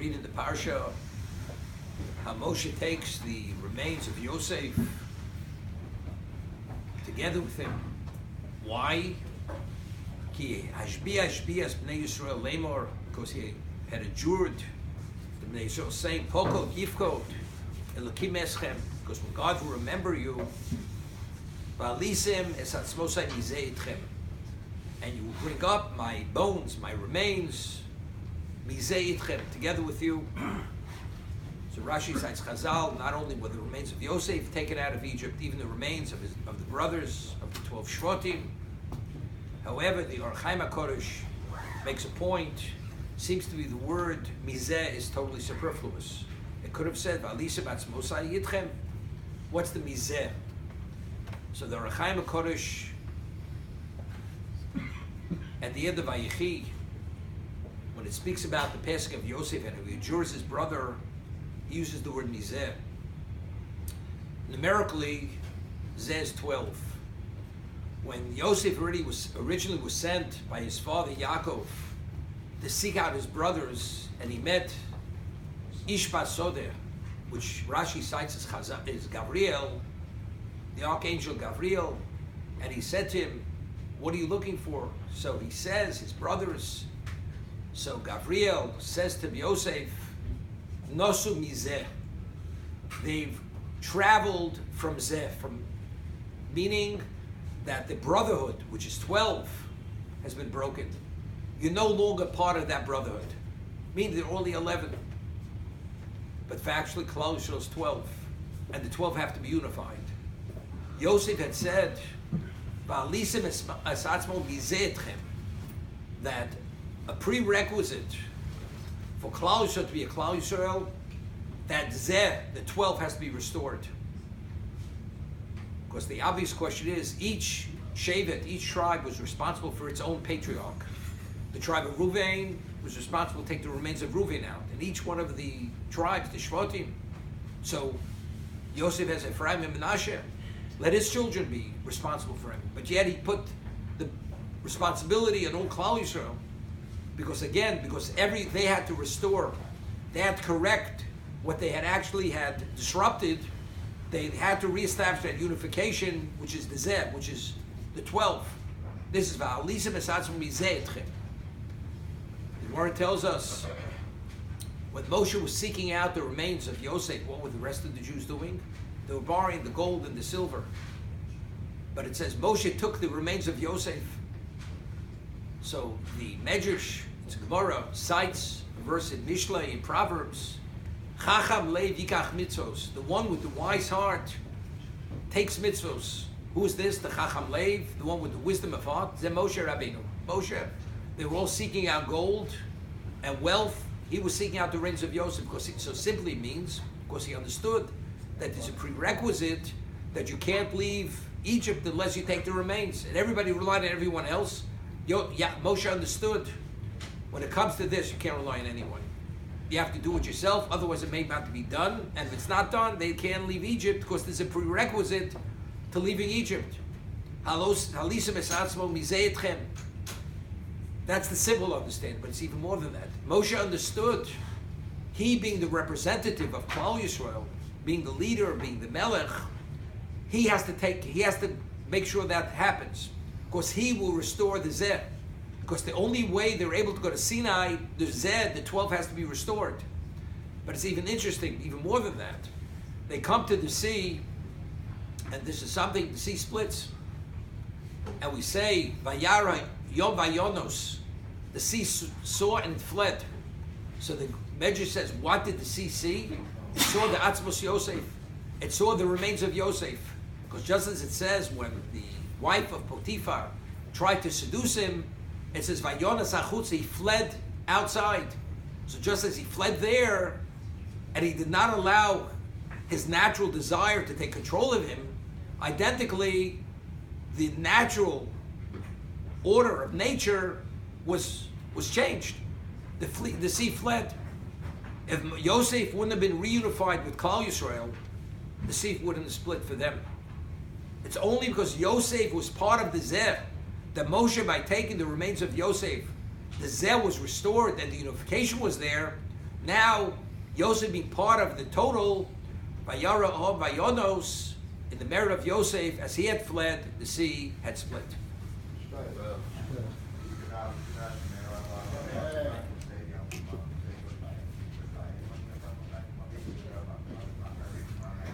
read in the parsha how Moshe takes the remains of Yosef together with him. Why? Ki hashbias bnei Yisrael lemor, because he had adjured the Bnei Yisrael saying, Pokod yifkod elokim eschem, because when God will remember you, v'alisim es atzmosai mizeh itchem, and you will bring up my bones, my remains, mizeh itchem, together with you. So Rashi cites Chazal, not only were the remains of Yosef taken out of Egypt, even the remains of the brothers of the 12 Shvatim. However, the Or Chaim HaKodesh makes a point, seems to be the word mizeh is totally superfluous. It could have said, V'alisa b'atzmosai yitchem. What's the mizeh? So the Or Chaim HaKodesh, at the end of Vayechi, when it speaks about the passing of Yosef and he adjures his brother, he uses the word mizeh. Numerically, zeh is 12. When Yosef originally was sent by his father Yaakov to seek out his brothers, and he met Ish Basodeh, which Rashi cites as Gabriel, the archangel Gabriel, and he said to him, "What are you looking for?" So he says, his brothers. So Gabriel says to Yosef, Nosu mizeh. They've traveled from zeh, meaning that the brotherhood, which is 12, has been broken. You're no longer part of that brotherhood. Meaning they're only 11. But factually, Klal Yisrael is 12, and the 12 have to be unified. Yosef had said, "Va'alisim esatzmo mizeh etchem," that a prerequisite for Klal Yisrael to be a Klal Yisrael, that zeh, the 12, has to be restored. Because the obvious question is, each shevet, each tribe was responsible for its own patriarch. The tribe of Ruvain was responsible to take the remains of Ruvain out, and each one of the tribes, the Shvatim. So Yosef has Ephraim and Menashe. Let his children be responsible for him. But yet he put the responsibility on all Klal Yisrael. Because they had to restore, they had to correct what they had disrupted. They had to reestablish that unification, which is the Zeh, which is the 12. This is Va'alisim esatzmo mizeh etchem. The Gemara tells us, when Moshe was seeking out the remains of Yosef, what were the rest of the Jews doing? They were borrowing the gold and the silver. But it says Moshe took the remains of Yosef. So the Medrash, it's Gemara, cites a verse in Mishlei, in Proverbs, Chacham leiv yikach mitzvos. The one with the wise heart takes mitzvos. Who is this? The Chacham leiv, the one with the wisdom of heart. Zeh Moshe Rabbeinu. Moshe, they were all seeking out gold and wealth. He was seeking out the remains of Yosef, because it so simply means, because he understood that there's a prerequisite that you can't leave Egypt unless you take the remains. And everybody relied on everyone else. Moshe understood, when it comes to this, you can't rely on anyone. You have to do it yourself, otherwise it may not be done. And if it's not done, they can't leave Egypt, because there's a prerequisite to leaving Egypt. Halisim esatzmo mizeh etchem. That's the simple understanding, but it's even more than that. Moshe understood, he being the representative of Klal Yisrael, being the leader, being the melech, he has to make sure that happens. Because he will restore the Zeh. Because the only way they're able to go to Sinai, the Zeh, the 12 has to be restored. But it's even interesting, even more than that. They come to the sea, and this is something, the sea splits. And we say, Vayara Yom Vayonos, the sea saw and it fled. So the Medrash says, what did the sea see? It saw the Atzmos Yosef. It saw the remains of Yosef. Because just as it says, when the wife of Potiphar tried to seduce him, it says, Vayonas achutz, he fled outside. So just as he fled there, and he did not allow his natural desire to take control of him, identically, the natural order of nature was changed. The sea fled. If Yosef wouldn't have been reunified with Klal Yisrael, the sea wouldn't have split for them. It's only because Yosef was part of the Zeh that Moshe, by taking the remains of Yosef, the Zeh was restored and the unification was there. Now, Yosef being part of the total, Vayara Ohov Vayonos, in the merit of Yosef, as he had fled, the sea had split. Right.